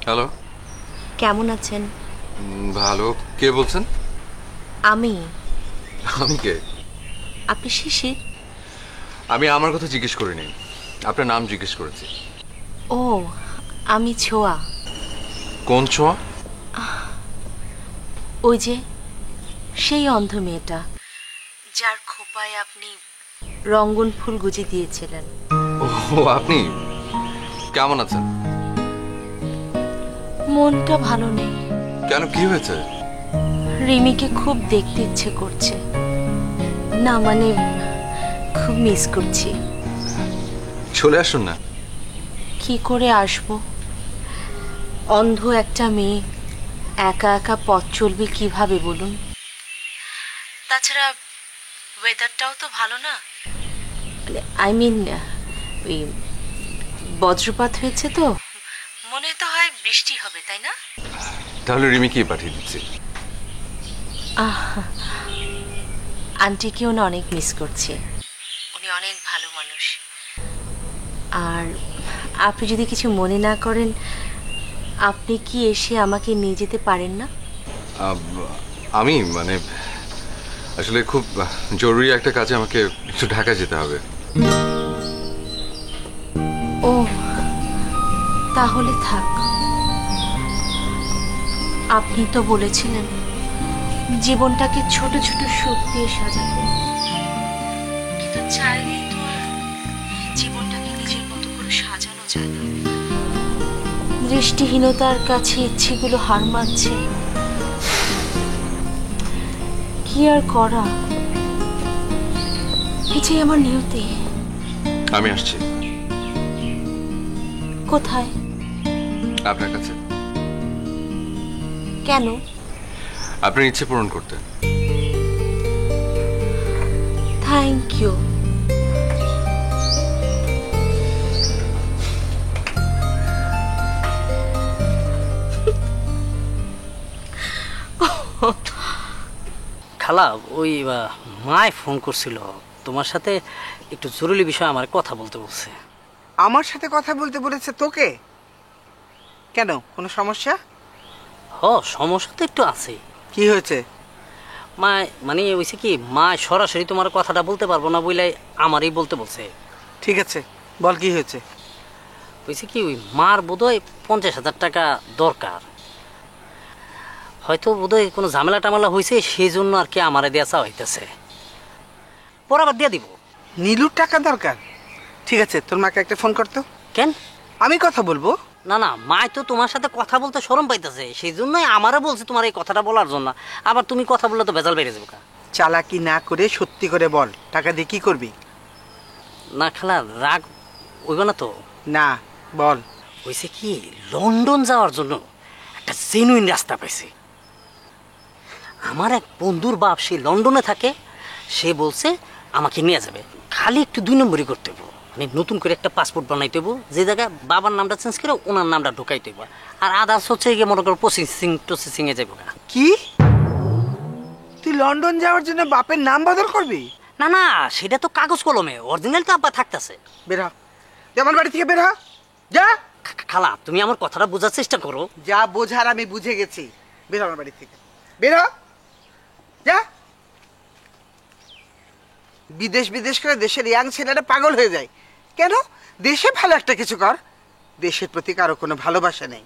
Hello. কেমন আছেন? ভালো। কে বলছেন? আমি। আমি কে? আপনি শিশির? আমি আমার কথা জিজ্ঞেস করিনি, আপনার নাম জিজ্ঞেস করেছি। ও, আমি ছোঁয়া। কোন ছোঁয়া? ওই যে সেই অন্ধ মেয়েটা যার খোপায় আপনি রঙ্গন ফুল গুজে দিয়েছিলেন। ও আপনি কেমন আছেন? মনটা ভালো নেই। কেন, কি হয়েছে? রিমিকে খুব দেখতে ইচ্ছে করছে। না মানে খুব মিস করছি। চলে আসুন না। কি করে আসবো? অন্ধ একটা মেয়ে একা একা পথ চলবে কিভাবে বলুন? তাছাড়া ওয়েদারটাও তো ভালো না। আই মিন ওই বজ্রপাত হয়েছে তো, মনে তো হয় বৃষ্টি হবে, তাই না? তাহলে রিমিকে পাঠিয়ে দিচ্ছি। আন্টিকেও না অনেক মিস করছে। উনি অনেক ভালো মানুষ। আর আপনি যদি কিছু মনে না করেন, আপনি কি এসে আমাকে নিয়ে যেতে পারেন না? আমি মানে আসলে খুব জরুরি একটা কাজে আমাকে একটু ঢাকা যেতে হবে। ও, তাহলে থাক। আপনি তো বলেছিলেন জীবনটাকে ছোট ছোট সুখ দিয়ে সাজাতে, কিন্তু চাইলেই তো আর জীবনটাকে নিজের মতো করে সাজানো যায় না। দৃষ্টিহীনতার কাছে ইচ্ছেগুলো হার মানছে। কি আর করা, এটাই আমার নিয়তি। আমি আসছি। কোথায়? আপনার কাছে। কেন? আপনার ইচ্ছে পূরণ করতে। Thank you. খালা, ওই মায় ফোন করছিল, তোমার সাথে একটু জরুরি বিষয় আমার কথা বলতে বলছে। আমার সাথে কথা বলতে বলেছে তোকে? কেন, কোনো সমস্যা? সমস্যা তো একটু আছে। কি হয়েছে? মা মানে হয়েছে কি, মা সরাসরি তোমার কথাটা বলতে পারবো না বলে আমারই বলতে বলছে। ঠিক আছে, বল কি হয়েছে। হয়েছে কি, ওই মার বোধহয় 50,000 টাকা দরকার। হয়তো বোধহয় কোনো ঝামেলা টামেলা হয়েছে, সেই জন্য আর কি আমারে দেওয়া চাওয়া হইতেছে। পরে আবার দিয়ে দিব। নীলুর টাকা দরকার? ঠিক আছে, তোর মাকে একটা ফোন করতো। কেন? আমি কথা বলবো। না না, মায় তো তোমার সাথে কথা বলতে শরম পাইতেছে, সেই জন্যই আমারও বলছে তোমার এই কথাটা বলার জন্য। আবার তুমি কথা বললে তো ভেজাল বেড়ে যাবে। চালাকি না করে সত্যি করে বল, টাকা দিয়ে কি করবি? না খালা, রাগ হইবে না তো? না, বল। হয়েছে কি, লন্ডন যাওয়ার জন্য একটা জেনুইন রাস্তা পাইছি। আমার এক বন্ধুর বাপ সে লন্ডনে থাকে, সে বলছে আমাকে নিয়ে যাবে। খালি একটু 2 নম্বরই করতে হইব, মানে নতুন করে একটা পাসপোর্ট বানাইতে হইব, যে জায়গায় বাবার নামটা চেঞ্জ করে ওনার নামটা ঢুকাইতে হইব। আর আদার্স হচ্ছে গিয়ে মনে করো প্রসেসিং এ যাবো। কি, তুই লন্ডন যাওয়ার জন্য বাপের নাম বদল করবি? না না, সেটা তো কাগজ কলমে, অরিজিনাল তো আব্বা থাকতেছে। বের হ, আমার বাড়ি থেকে বের হ, যা। খালা, তুমি আমার কথাটা বোঝার চেষ্টা করো। যা বোঝার আমি বুঝে গেছি, বের হ আমার বাড়ি থেকে, বের হ, যা। বিদেশ বিদেশ করে দেশের ইয়াং ছেলেরা পাগল হয়ে যায়। কেন? দেশে ভালো একটা কিছু কর। দেশের প্রতি কারো কোনো ভালোবাসা নেই।